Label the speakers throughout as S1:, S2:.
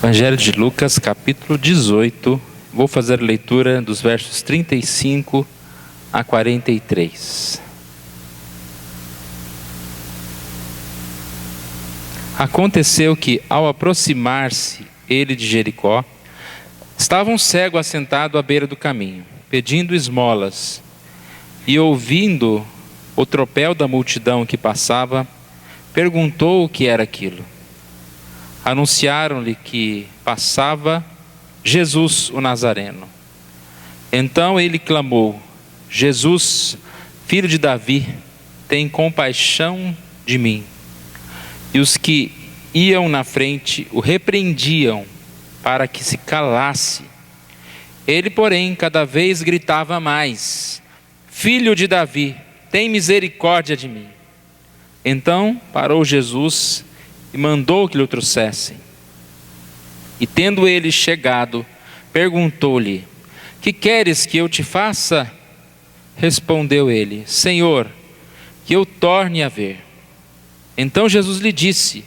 S1: Evangelho de Lucas, capítulo 18. Vou fazer a leitura dos versos 35 a 43. Aconteceu que, ao aproximar-se ele de Jericó, estava um cego assentado à beira do caminho, pedindo esmolas, e ouvindo o tropel da multidão que passava, perguntou o que era aquilo. Anunciaram-lhe que passava Jesus o Nazareno. Então ele clamou: Jesus, filho de Davi, tem compaixão de mim. E os que iam na frente o repreendiam para que se calasse. Ele, porém, cada vez gritava mais: Filho de Davi, tem misericórdia de mim. Então parou Jesus e mandou que lhe o trouxessem. E tendo ele chegado, perguntou-lhe: Que queres que eu te faça? Respondeu ele: Senhor, que eu torne a ver. Então Jesus lhe disse: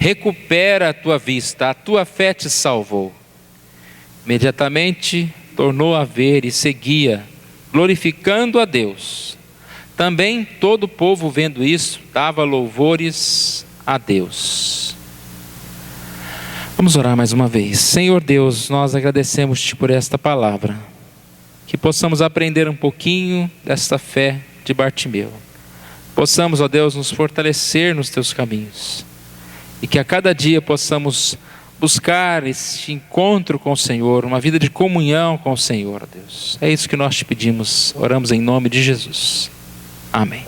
S1: Recupera a tua vista, a tua fé te salvou. Imediatamente tornou a ver e seguia, glorificando a Deus. Também todo o povo, vendo isso, dava louvores a Deus. Vamos orar mais uma vez. Senhor Deus, nós agradecemos-te por esta palavra, que possamos aprender um pouquinho desta fé de Bartimeu. Possamos, ó Deus, nos fortalecer nos teus caminhos, e que a cada dia possamos buscar este encontro com o Senhor, uma vida de comunhão com o Senhor, ó Deus. É isso que nós te pedimos, oramos em nome de Jesus. Amém.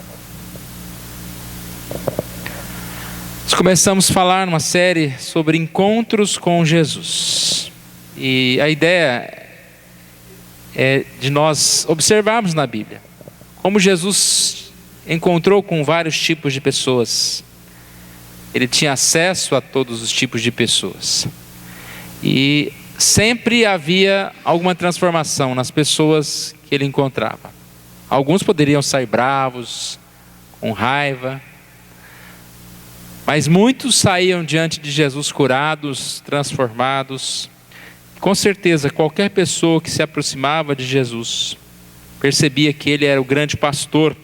S1: Nós começamos a falar numa série sobre encontros com Jesus. E a ideia é de nós observarmos na Bíblia como Jesus encontrou com vários tipos de pessoas. Ele tinha acesso a todos os tipos de pessoas. E sempre havia alguma transformação nas pessoas que ele encontrava. Alguns poderiam sair bravos, com raiva, mas muitos saíam diante de Jesus curados, transformados. Com certeza, qualquer pessoa que se aproximava de Jesus percebia que ele era o grande pastor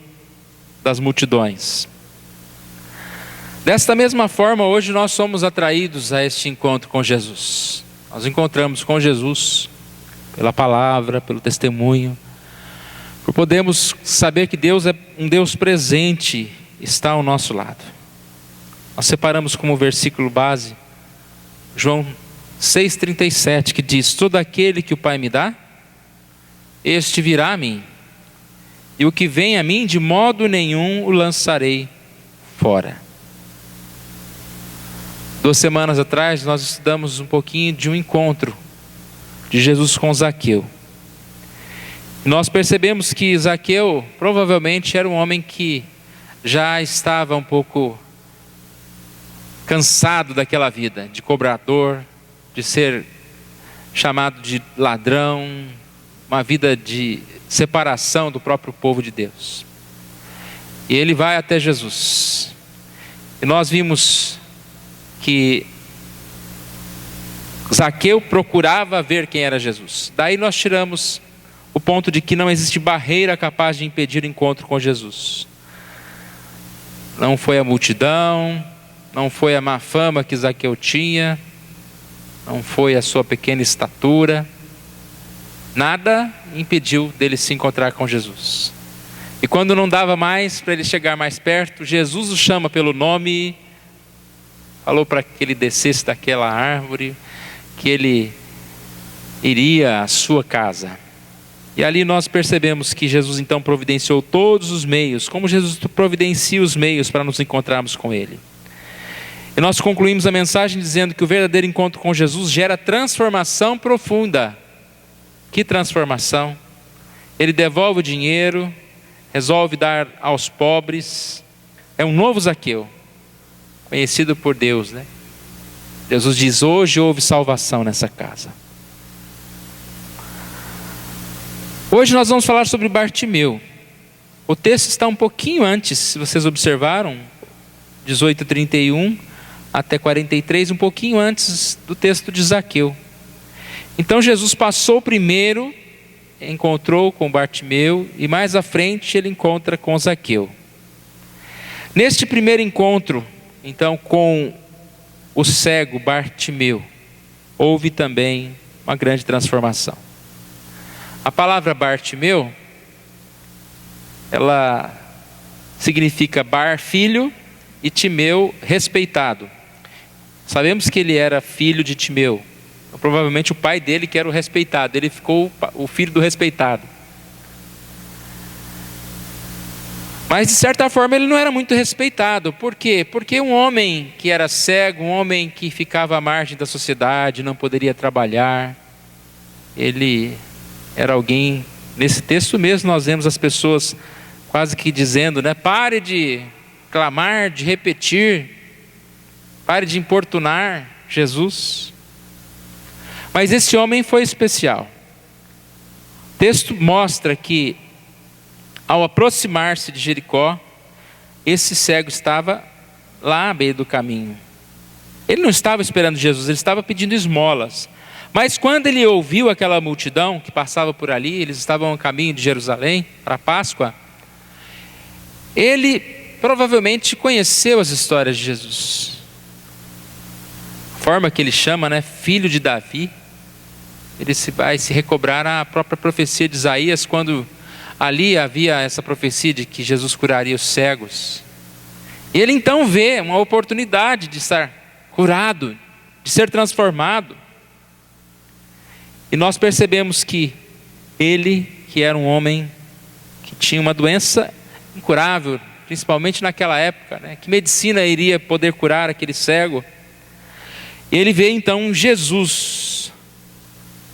S1: das multidões. Desta mesma forma, hoje nós somos atraídos a este encontro com Jesus. Nós encontramos com Jesus pela palavra, pelo testemunho, por podermos saber que Deus é um Deus presente, está ao nosso lado. Nós separamos como versículo base João 6,37, que diz: Todo aquele que o Pai me dá, este virá a mim, e o que vem a mim, de modo nenhum o lançarei fora. 2 semanas atrás nós estudamos um pouquinho de um encontro de Jesus com Zaqueu. Nós percebemos que Zaqueu provavelmente era um homem que já estava um pouco cansado daquela vida de cobrador, de ser chamado de ladrão, uma vida de separação do próprio povo de Deus. E ele vai até Jesus. E nós vimos que Zaqueu procurava ver quem era Jesus. Daí nós tiramos o ponto de que não existe barreira capaz de impedir o encontro com Jesus. Não foi a multidão, não foi a má fama que Zaqueu tinha, não foi a sua pequena estatura, nada impediu dele se encontrar com Jesus. E quando não dava mais para ele chegar mais perto, Jesus o chama pelo nome, falou para que ele descesse daquela árvore, que ele iria à sua casa. E ali nós percebemos que Jesus então providenciou todos os meios, como Jesus providencia os meios para nos encontrarmos com ele. E nós concluímos a mensagem dizendo que o verdadeiro encontro com Jesus gera transformação profunda. Que transformação? Ele devolve o dinheiro, resolve dar aos pobres. É um novo Zaqueu, conhecido por Deus, né? Jesus diz: hoje houve salvação nessa casa. Hoje nós vamos falar sobre Bartimeu. O texto está um pouquinho antes, se vocês observaram, 18:31. até 43, um pouquinho antes do texto de Zaqueu. Então Jesus passou primeiro, encontrou com Bartimeu, e mais à frente ele encontra com Zaqueu. Neste primeiro encontro, então, com o cego Bartimeu, houve também uma grande transformação. A palavra Bartimeu, ela significa Bar, filho, e Timeu, respeitado. Sabemos que ele era filho de Timeu, então, provavelmente o pai dele que era o respeitado, ele ficou o filho do respeitado. Mas de certa forma ele não era muito respeitado. Por quê? Porque um homem que era cego, um homem que ficava à margem da sociedade, não poderia trabalhar, ele era alguém, nesse texto mesmo nós vemos as pessoas quase que dizendo, né? Pare de clamar, de repetir, pare de importunar Jesus. Mas esse homem foi especial. O texto mostra que ao aproximar-se de Jericó, esse cego estava lá à beira do caminho. Ele não estava esperando Jesus, ele estava pedindo esmolas. Mas quando ele ouviu aquela multidão que passava por ali, eles estavam a caminho de Jerusalém para a Páscoa, ele provavelmente conheceu as histórias de Jesus. A forma que ele chama, né, filho de Davi, ele vai se recobrar a própria profecia de Isaías, quando ali havia essa profecia de que Jesus curaria os cegos. Ele então vê uma oportunidade de estar curado, de ser transformado. E nós percebemos que ele, que era um homem que tinha uma doença incurável, principalmente naquela época, né? Que medicina iria poder curar aquele cego? Ele vê então Jesus,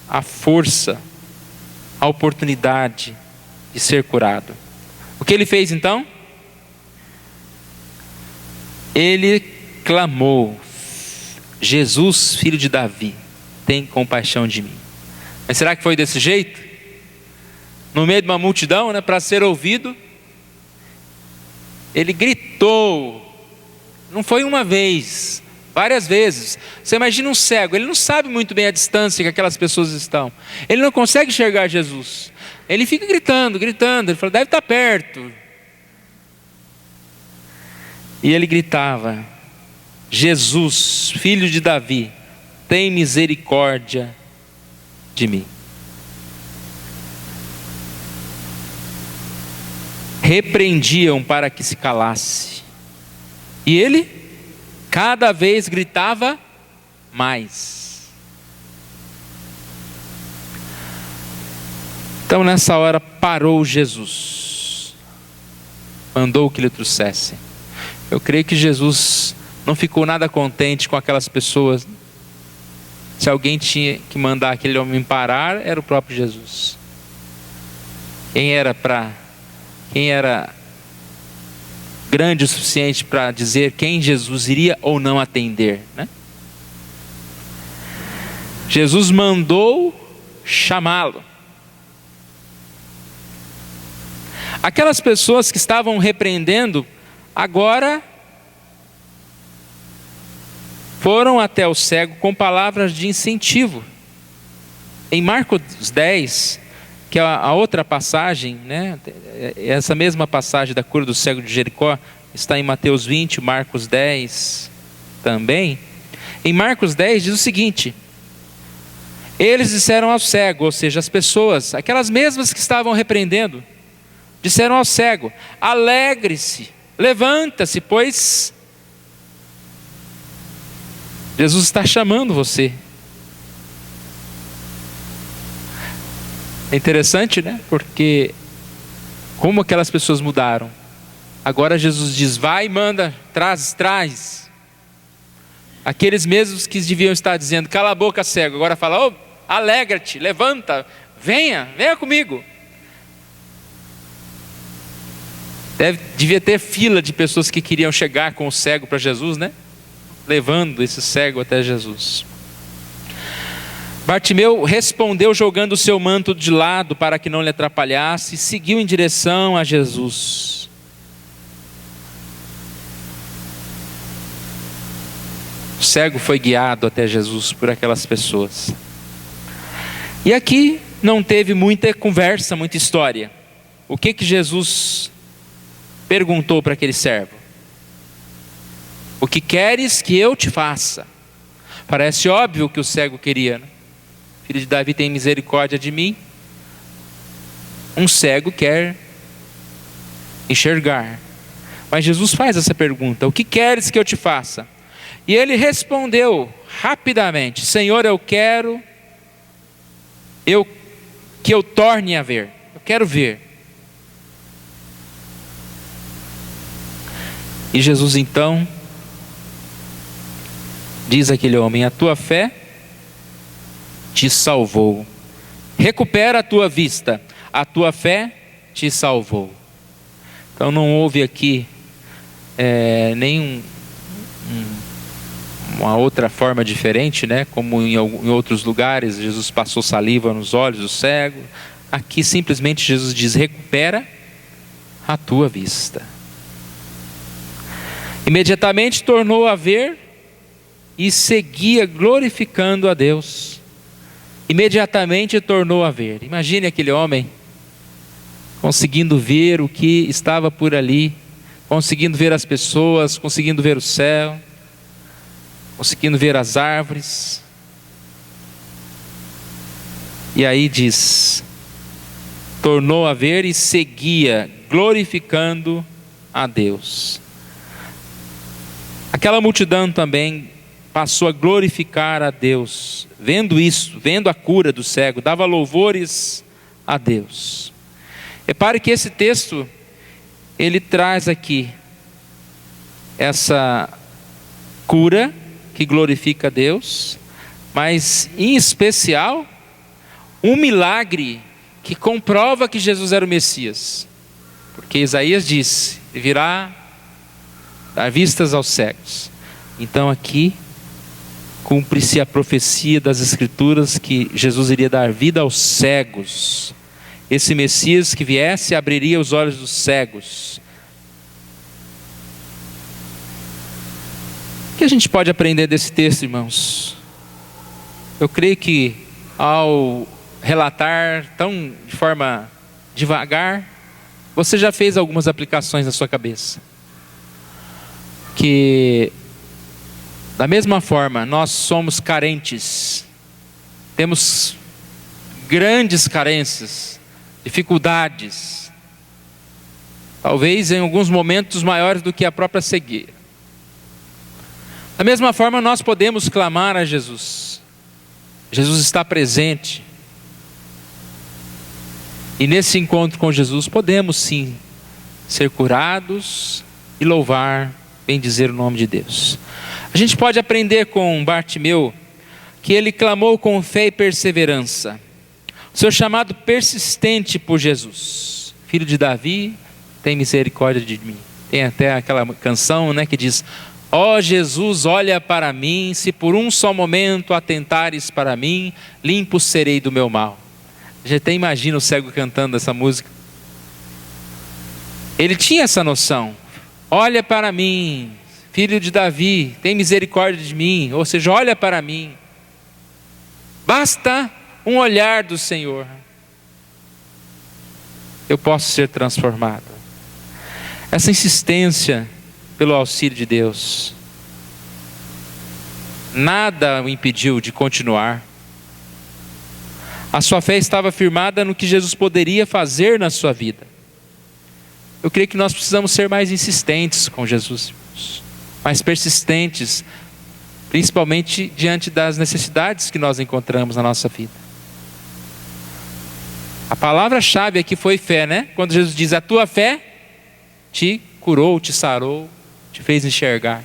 S1: a força, a oportunidade de ser curado. O que ele fez então? Ele clamou: Jesus, filho de Davi, tem compaixão de mim. Mas será que foi desse jeito? No meio de uma multidão, né, para ser ouvido, ele gritou. Não foi uma vez, várias vezes. Você imagina um cego, ele não sabe muito bem a distância que aquelas pessoas estão. Ele não consegue enxergar Jesus. Ele fica gritando. Ele fala: deve estar perto. E ele gritava: Jesus, filho de Davi, tem misericórdia de mim. Repreendiam para que se calasse. E ele cada vez gritava mais. Então nessa hora parou Jesus, mandou que lhe trouxessem. Eu creio que Jesus não ficou nada contente com aquelas pessoas. Se alguém tinha que mandar aquele homem parar, era o próprio Jesus. Quem era grande o suficiente para dizer quem Jesus iria ou não atender, né? Jesus mandou chamá-lo. Aquelas pessoas que estavam repreendendo, agora foram até o cego com palavras de incentivo. Em Marcos 10, que é a outra passagem, né? Essa mesma passagem da cura do cego de Jericó está em Mateus 20, Marcos 10 também. Em Marcos 10 diz o seguinte: eles disseram ao cego, ou seja, as pessoas, aquelas mesmas que estavam repreendendo, disseram ao cego: alegre-se, levanta-se, pois Jesus está chamando você. É interessante, né? Porque como aquelas pessoas mudaram. Agora Jesus diz: vai e manda, traz. Aqueles mesmos que deviam estar dizendo: cala a boca, cego, agora fala: oh, alegra-te, levanta, venha comigo. Devia ter fila de pessoas que queriam chegar com o cego para Jesus, né? Levando esse cego até Jesus. Bartimeu respondeu jogando o seu manto de lado para que não lhe atrapalhasse, e seguiu em direção a Jesus. cego foi guiado até Jesus por aquelas pessoas. E aqui não teve muita conversa, muita história. O que Jesus perguntou para aquele servo? O que queres que eu te faça? Parece óbvio o que o cego queria, né? Filho de Davi, tem misericórdia de mim. Um cego quer enxergar. Mas Jesus faz essa pergunta: o que queres que eu te faça? E ele respondeu rapidamente: Senhor, eu quero que eu torne a ver. Eu quero ver. E Jesus então diz àquele homem: a tua fé te salvou. Recupera a tua vista. A tua fé te salvou. Então não houve aqui uma outra forma diferente, né? Como em outros lugares, Jesus passou saliva nos olhos do cego. Aqui simplesmente Jesus diz: recupera a tua vista. Imediatamente tornou a ver e seguia glorificando a Deus. Imediatamente tornou a ver. Imagine aquele homem conseguindo ver o que estava por ali, conseguindo ver as pessoas, conseguindo ver o céu, conseguindo ver as árvores. E aí diz: tornou a ver e seguia glorificando a Deus. Aquela multidão também passou a glorificar a Deus, vendo isso, vendo a cura do cego, dava louvores a Deus. Repare que esse texto, ele traz aqui essa cura que glorifica a Deus, mas em especial, um milagre que comprova que Jesus era o Messias. Porque Isaías disse: ele virá dar vistas aos cegos. Então aqui cumpre-se a profecia das Escrituras que Jesus iria dar vida aos cegos. Esse Messias que viesse abriria os olhos dos cegos. O que a gente pode aprender desse texto, irmãos? Eu creio que ao relatar de forma devagar, você já fez algumas aplicações na sua cabeça. Que da mesma forma nós somos carentes, temos grandes carências, dificuldades, talvez em alguns momentos maiores do que a própria cegueira. Da mesma forma nós podemos clamar a Jesus. Jesus está presente. E nesse encontro com Jesus podemos sim ser curados e louvar, bendizer o nome de Deus. A gente pode aprender com Bartimeu que ele clamou com fé e perseverança. O seu chamado persistente por Jesus. Filho de Davi, tem misericórdia de mim. Tem até aquela canção, né, que diz: ó Jesus, olha para mim, se por um só momento atentares para mim, limpo serei do meu mal. A gente até imagina o cego cantando essa música. Ele tinha essa noção: olha para mim, filho de Davi, tem misericórdia de mim. Ou seja, olha para mim. Basta um olhar do Senhor, eu posso ser transformado. Essa insistência pelo auxílio de Deus, nada o impediu de continuar. A sua fé estava firmada no que Jesus poderia fazer na sua vida. Eu creio que nós precisamos ser mais insistentes com Jesus, mais persistentes, principalmente diante das necessidades que nós encontramos na nossa vida. A palavra-chave aqui foi fé, né? Quando Jesus diz: a tua fé te curou, te sarou, te fez enxergar.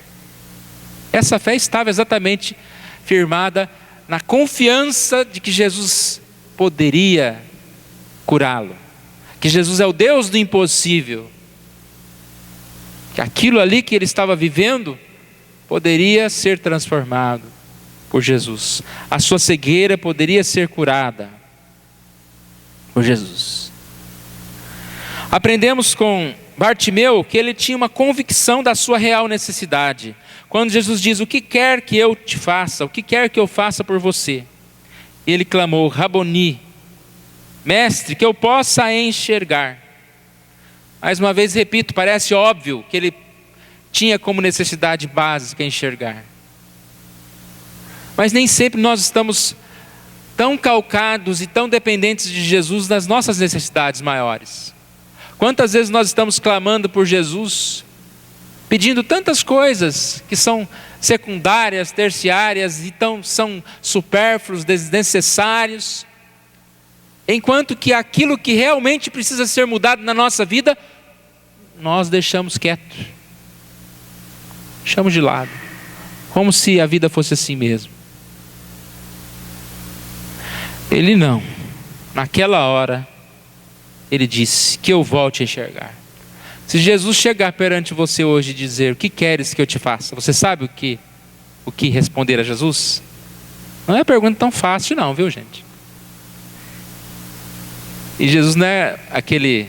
S1: Essa fé estava exatamente firmada na confiança de que Jesus poderia curá-lo, que Jesus é o Deus do impossível, que aquilo ali que ele estava vivendo poderia ser transformado por Jesus. A sua cegueira poderia ser curada por Jesus. Aprendemos com Bartimeu que ele tinha uma convicção da sua real necessidade. Quando Jesus diz: o que quer que eu te faça? O que quer que eu faça por você? Ele clamou: Raboni, mestre, que eu possa enxergar. Mais uma vez repito, parece óbvio que ele tinha como necessidade básica enxergar. Mas nem sempre nós estamos tão calcados e tão dependentes de Jesus nas nossas necessidades maiores. Quantas vezes nós estamos clamando por Jesus, pedindo tantas coisas que são secundárias, terciárias, então são supérfluos, desnecessários, enquanto que aquilo que realmente precisa ser mudado na nossa vida, nós deixamos quieto, deixamos de lado, como se a vida fosse assim mesmo. Ele não, naquela hora, ele disse: que eu volte a enxergar. Se Jesus chegar perante você hoje e dizer: o que queres que eu te faça? Você sabe o que responder a Jesus? Não é uma pergunta tão fácil não, viu, gente? E Jesus não é aquele,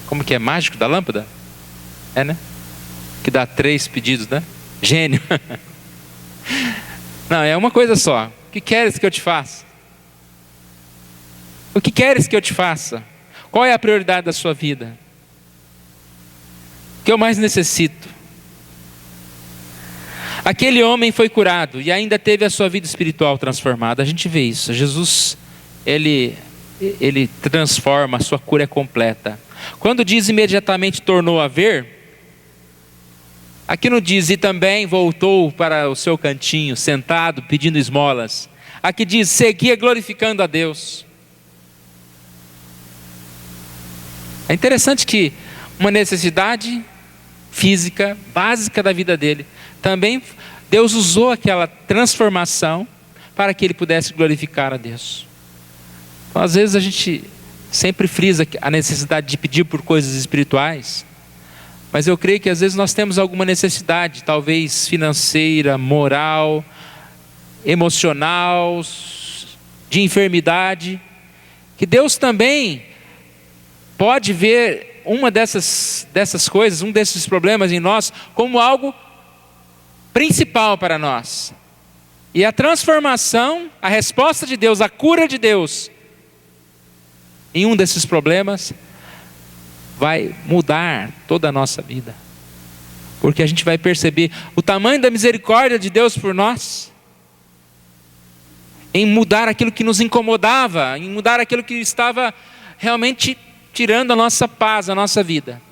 S1: como que é, mágico da lâmpada? É, né? Que dá 3 pedidos, né? Gênio. Não, é uma coisa só. O que queres que eu te faça? O que queres que eu te faça? Qual é a prioridade da sua vida? O que eu mais necessito? Aquele homem foi curado e ainda teve a sua vida espiritual transformada. A gente vê isso. Jesus, ele transforma, a sua cura é completa. Quando diz imediatamente tornou a ver, aqui não diz e também voltou para o seu cantinho, sentado, pedindo esmolas. Aqui diz seguia glorificando a Deus. É interessante que uma necessidade física, básica da vida dele, também Deus usou aquela transformação para que ele pudesse glorificar a Deus. Então, às vezes a gente sempre frisa a necessidade de pedir por coisas espirituais, mas eu creio que às vezes nós temos alguma necessidade, talvez financeira, moral, emocional, de enfermidade, que Deus também pode ver uma dessas coisas, um desses problemas em nós, como algo principal para nós. E a transformação, a resposta de Deus, a cura de Deus, em um desses problemas, vai mudar toda a nossa vida. Porque a gente vai perceber o tamanho da misericórdia de Deus por nós, em mudar aquilo que nos incomodava, em mudar aquilo que estava realmente tirando a nossa paz, a nossa vida.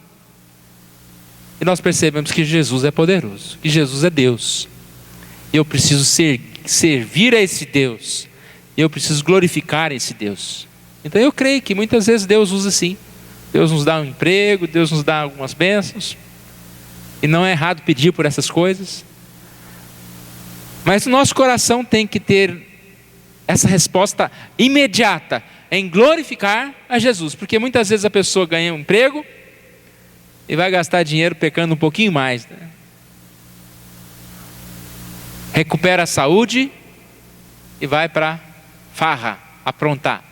S1: E nós percebemos que Jesus é poderoso, que Jesus é Deus. E eu preciso servir a esse Deus. E eu preciso glorificar esse Deus. Então eu creio que muitas vezes Deus usa assim. Deus nos dá um emprego, Deus nos dá algumas bênçãos. E não é errado pedir por essas coisas. Mas o nosso coração tem que ter essa resposta imediata em glorificar a Jesus. Porque muitas vezes a pessoa ganha um emprego e vai gastar dinheiro pecando um pouquinho mais, né? Recupera a saúde e vai para farra, aprontar.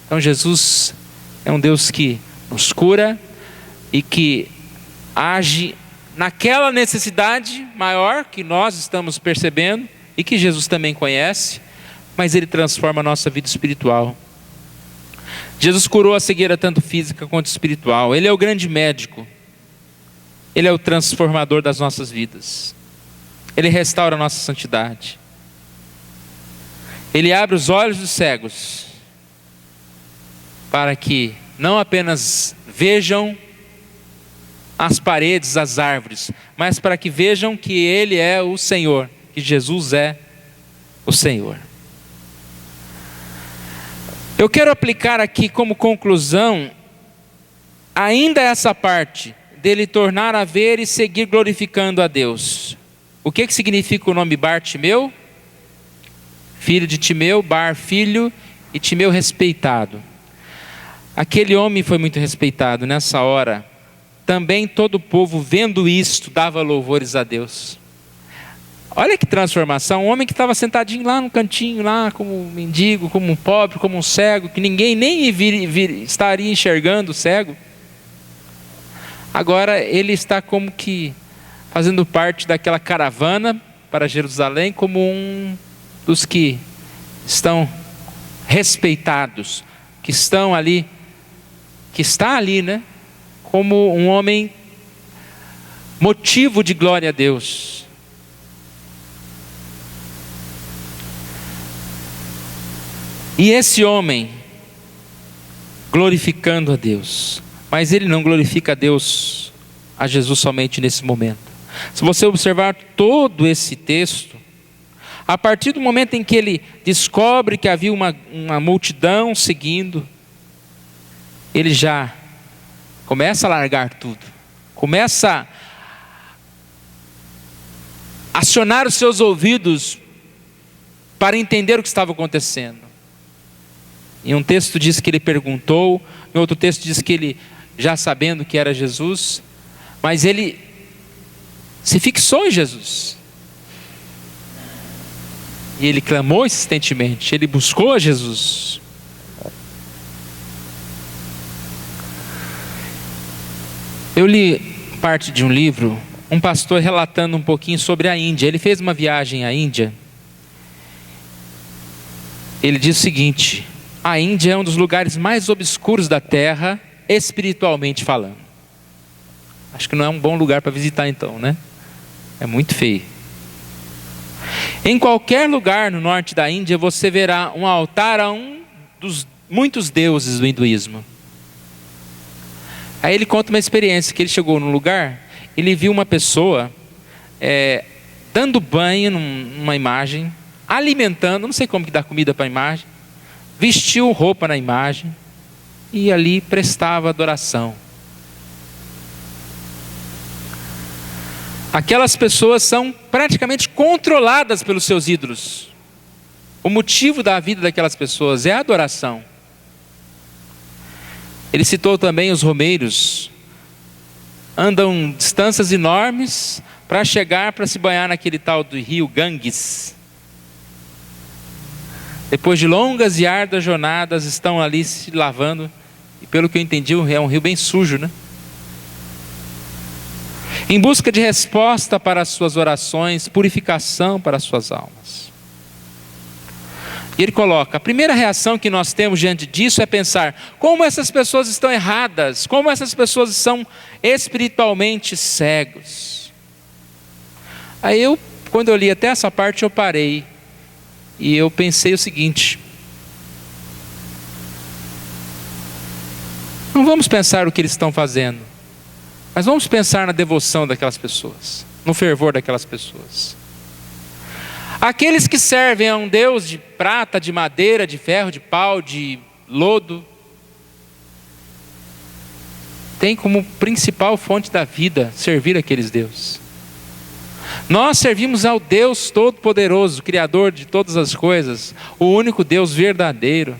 S1: Então Jesus é um Deus que nos cura e que age naquela necessidade maior que nós estamos percebendo e que Jesus também conhece, mas Ele transforma a nossa vida espiritual. Jesus curou a cegueira tanto física quanto espiritual. Ele é o grande médico. Ele é o transformador das nossas vidas. Ele restaura a nossa santidade. Ele abre os olhos dos cegos para que não apenas vejam as paredes, as árvores, mas para que vejam que Ele é o Senhor, que Jesus é o Senhor. Eu quero aplicar aqui como conclusão ainda essa parte dele tornar a ver e seguir glorificando a Deus. O que significa o nome Bartimeu? Filho de Timeu, Bar, filho, e Timeu respeitado. Aquele homem foi muito respeitado. Nessa hora, também todo o povo vendo isto, dava louvores a Deus. Olha que transformação, um homem que estava sentadinho lá no cantinho, lá como um mendigo, como um pobre, como um cego, que ninguém nem estaria enxergando o cego. Agora ele está como que fazendo parte daquela caravana para Jerusalém, como um dos que estão respeitados, que estão ali, que está ali, né? Como um homem motivo de glória a Deus. E esse homem glorificando a Deus, mas ele não glorifica a Deus, a Jesus somente nesse momento. Se você observar todo esse texto, a partir do momento em que ele descobre que havia uma multidão seguindo, ele já começa a largar tudo, começa a acionar os seus ouvidos para entender o que estava acontecendo. Em um texto diz que ele perguntou, em outro texto diz que ele, já sabendo que era Jesus, mas ele se fixou em Jesus. E ele clamou insistentemente, ele buscou a Jesus. Eu li parte de um livro, um pastor relatando um pouquinho sobre a Índia. Ele fez uma viagem à Índia. Ele diz o seguinte: a Índia é um dos lugares mais obscuros da terra, espiritualmente falando. Acho que não é um bom lugar para visitar então, né? É muito feio. Em qualquer lugar no norte da Índia você verá um altar a um dos muitos deuses do hinduísmo. Aí ele conta uma experiência, que ele chegou num lugar, ele viu uma pessoa dando banho numa imagem, alimentando, não sei como que dá comida para a imagem, vestiu roupa na imagem e ali prestava adoração. Aquelas pessoas são praticamente controladas pelos seus ídolos. O motivo da vida daquelas pessoas é a adoração. Ele citou também os romeiros. Andam distâncias enormes para chegar, para se banhar naquele tal do rio Ganges. Depois de longas e árduas jornadas, estão ali se lavando. E pelo que eu entendi, é um rio bem sujo, né? Em busca de resposta para as suas orações, purificação para as suas almas. E ele coloca: a primeira reação que nós temos diante disso é pensar, como essas pessoas estão erradas, como essas pessoas são espiritualmente cegos. Aí quando eu li até essa parte, eu parei e eu pensei o seguinte: não vamos pensar o que eles estão fazendo, mas vamos pensar na devoção daquelas pessoas, no fervor daquelas pessoas. Aqueles que servem a um Deus de prata, de madeira, de ferro, de pau, de lodo, tem como principal fonte da vida servir aqueles deuses. Nós servimos ao Deus Todo-Poderoso, Criador de todas as coisas, o único Deus verdadeiro.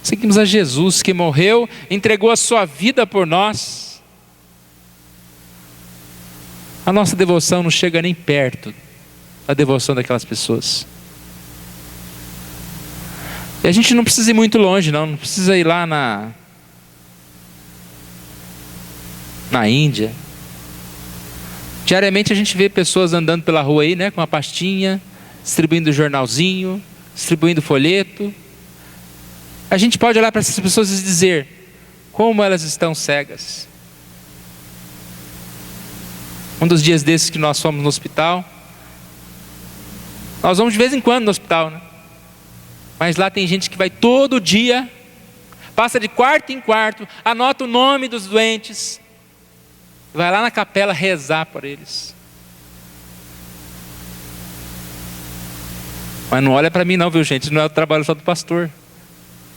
S1: Seguimos a Jesus, que morreu, entregou a sua vida por nós. A nossa devoção não chega nem perto da devoção daquelas pessoas. E a gente não precisa ir muito longe, não precisa ir lá na Índia. Diariamente a gente vê pessoas andando pela rua aí, né, com uma pastinha, distribuindo jornalzinho, distribuindo folheto. A gente pode olhar para essas pessoas e dizer como elas estão cegas. Um dos dias desses que nós fomos no hospital, nós vamos de vez em quando no hospital, né? Mas lá tem gente que vai todo dia, passa de quarto em quarto, anota o nome dos doentes, vai lá na capela rezar por eles. Mas não olha para mim não, viu gente? Não é o trabalho só do pastor.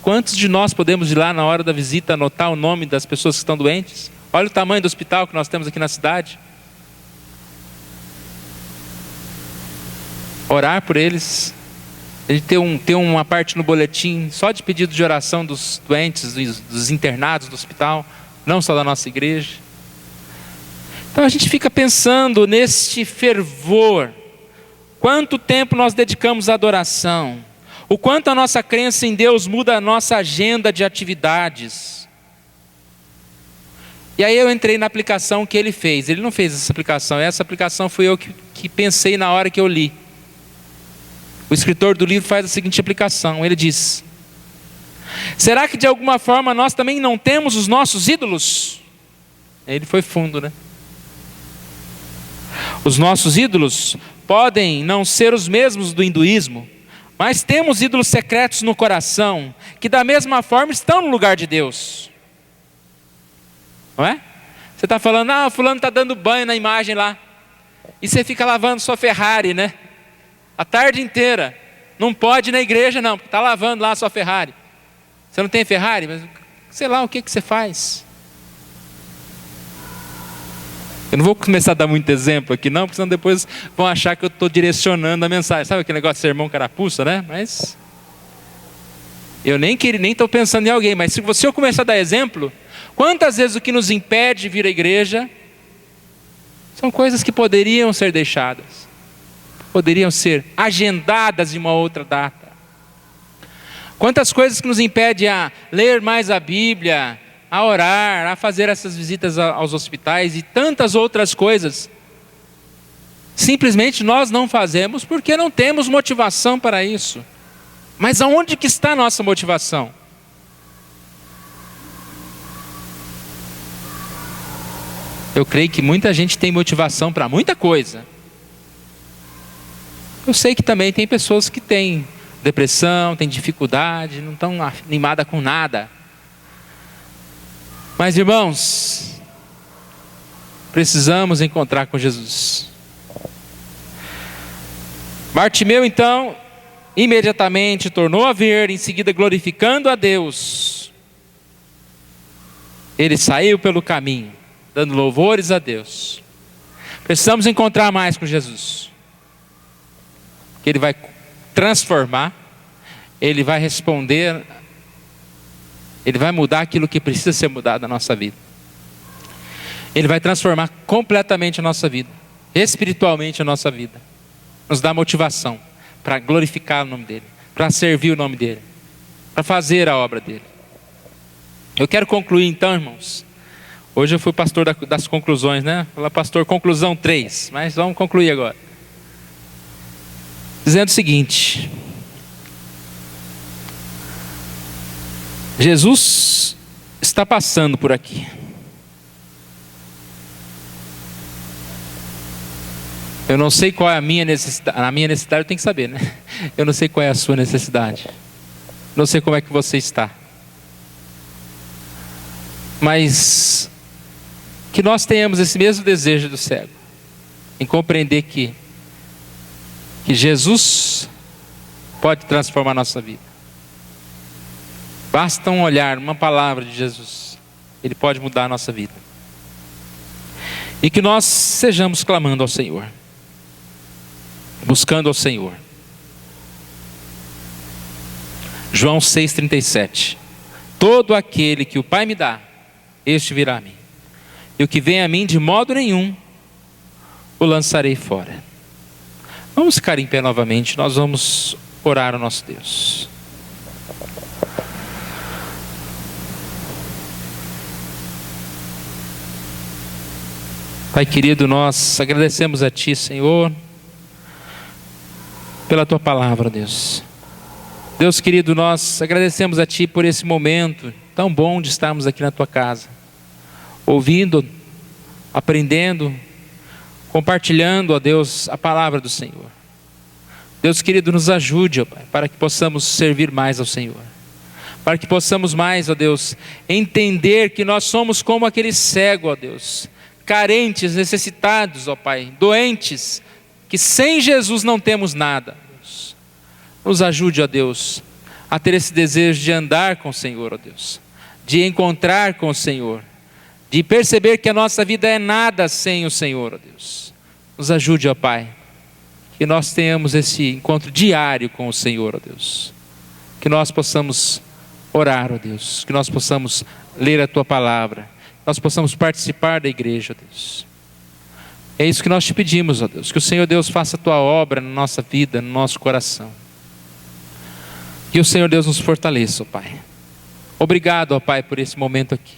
S1: Quantos de nós podemos ir lá na hora da visita anotar o nome das pessoas que estão doentes? Olha o tamanho do hospital que nós temos aqui na cidade. Orar por eles. A gente tem uma parte no boletim só de pedido de oração dos doentes, dos internados do hospital, não só da nossa igreja. Então a gente fica pensando neste fervor. Quanto tempo nós dedicamos à adoração? O quanto a nossa crença em Deus muda a nossa agenda de atividades? E aí eu entrei na aplicação que ele fez. Ele não fez essa aplicação fui eu que pensei na hora que eu li. O escritor do livro faz a seguinte aplicação, ele diz: será que de alguma forma nós também não temos os nossos ídolos? Ele foi fundo, né? Os nossos ídolos podem não ser os mesmos do hinduísmo, mas temos ídolos secretos no coração, que da mesma forma estão no lugar de Deus. Não é? Você está falando, fulano está dando banho na imagem lá. E você fica lavando sua Ferrari, né? A tarde inteira. Não pode ir na igreja não, porque está lavando lá a sua Ferrari. Você não tem Ferrari? Mas sei lá o que você faz. Eu não vou começar a dar muito exemplo aqui não, porque senão depois vão achar que eu estou direcionando a mensagem. Sabe aquele negócio de sermão carapuça, né? Mas eu nem estou pensando em alguém. Mas se eu começar a dar exemplo, quantas vezes o que nos impede de vir à igreja são coisas que poderiam ser deixadas, poderiam ser agendadas em uma outra data. Quantas coisas que nos impedem a ler mais a Bíblia, a orar, a fazer essas visitas aos hospitais e tantas outras coisas. Simplesmente nós não fazemos porque não temos motivação para isso. Mas aonde que está a nossa motivação? Eu creio que muita gente tem motivação para muita coisa. Eu sei que também tem pessoas que têm depressão, têm dificuldade, não estão animadas com nada. Mas irmãos, precisamos encontrar com Jesus. Bartimeu então, imediatamente tornou a ver, em seguida glorificando a Deus. Ele saiu pelo caminho, dando louvores a Deus. Precisamos encontrar mais com Jesus. Que Ele vai transformar, Ele vai responder, Ele vai mudar aquilo que precisa ser mudado na nossa vida. Ele vai transformar completamente a nossa vida, espiritualmente a nossa vida. Nos dá motivação para glorificar o nome dEle, para servir o nome dEle, para fazer a obra dEle. Eu quero concluir então, irmãos. Hoje eu fui pastor das conclusões, né? Falar pastor conclusão 3, mas vamos concluir agora. Dizendo o seguinte: Jesus está passando por aqui. Eu não sei qual é a minha necessidade. A minha necessidade eu tenho que saber, né? Eu não sei qual é a sua necessidade. Não sei como é que você está. Mas que nós tenhamos esse mesmo desejo do cego, em compreender que Jesus pode transformar a nossa vida. Basta um olhar, uma palavra de Jesus, Ele pode mudar a nossa vida. E que nós sejamos clamando ao Senhor, buscando ao Senhor. João 6,37: todo aquele que o Pai me dá, este virá a mim, e o que vem a mim de modo nenhum o lançarei fora. Vamos ficar em pé novamente, nós vamos orar ao nosso Deus. Pai querido, nós agradecemos a Ti, Senhor, pela Tua palavra, Deus. Deus querido, nós agradecemos a Ti por esse momento tão bom de estarmos aqui na Tua casa, ouvindo, aprendendo, compartilhando, ó Deus, a palavra do Senhor. Deus querido, nos ajude, ó Pai, para que possamos servir mais ao Senhor, para que possamos mais, ó Deus, entender que nós somos como aquele cego, ó Deus, carentes, necessitados, ó Pai, doentes, que sem Jesus não temos nada. Deus, nos ajude, ó Deus, a ter esse desejo de andar com o Senhor, ó Deus, de encontrar com o Senhor, de perceber que a nossa vida é nada sem o Senhor, ó Deus. Nos ajude, ó Pai, que nós tenhamos esse encontro diário com o Senhor, ó Deus. Que nós possamos orar, ó Deus, que nós possamos ler a Tua palavra, que nós possamos participar da igreja, ó Deus. É isso que nós te pedimos, ó Deus, que o Senhor Deus faça a Tua obra na nossa vida, no nosso coração. Que o Senhor Deus nos fortaleça, ó Pai. Obrigado, ó Pai, por esse momento aqui.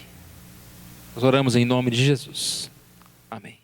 S1: Nós oramos em nome de Jesus. Amém.